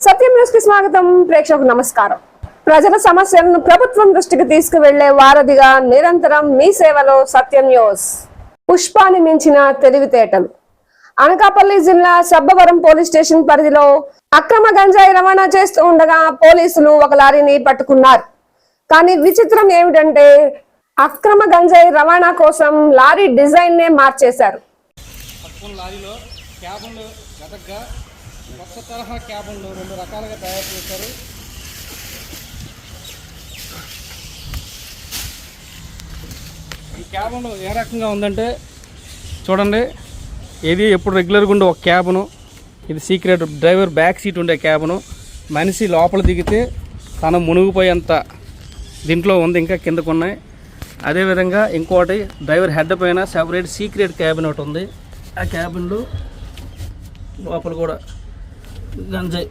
సత్యం news కి స్వాగతం. ప్రేక్షకులకు నమస్కారం. ప్రజల సమస్యలను ప్రభుత్వం దృష్టికి తీసుకువెళ్లే వారధిగా నిరంతరం మీ సేవలో సత్యం న్యూస్. పుష్పాన్ని మించిన తెలివితేటలు. అనకాపల్లి జిల్లా సబ్బవరం పోలీస్ స్టేషన్ పరిధిలో అక్రమ గంజాయి రవాణా చేస్తూ ఉండగా పోలీసులు ఒక లారీని పట్టుకున్నారు. కానీ విచిత్రం ఏమిటంటే అక్రమ గంజాయి రవాణా కోసం లారీ డిజైన్ నే మార్చేశారు. లారీలో క్యాబన్లు వెతగ్గా కొత్త తరహా క్యాబన్లు 2 రకాలుగా తయారు చేశారు. ఈ క్యాబన్ ఏ రకంగా ఉందంటే చూడండి, ఇది ఎప్పుడు రెగ్యులర్గా ఉండే ఒక క్యాబను, ఇది సీక్రెట్. డ్రైవర్ బ్యాక్ సీట్ ఉండే క్యాబను, మనిషి లోపల దిగితే తను మునిగిపోయేంత దీంట్లో ఉంది, ఇంకా కిందకు ఉన్నాయి. అదేవిధంగా ఇంకోటి డ్రైవర్ హెడ్ పైన సెపరేట్ సీక్రెట్ క్యాబిన్ ఒకటి ఉంది. ఆ క్యాబిన్లో లోపల కూడా గంజాయి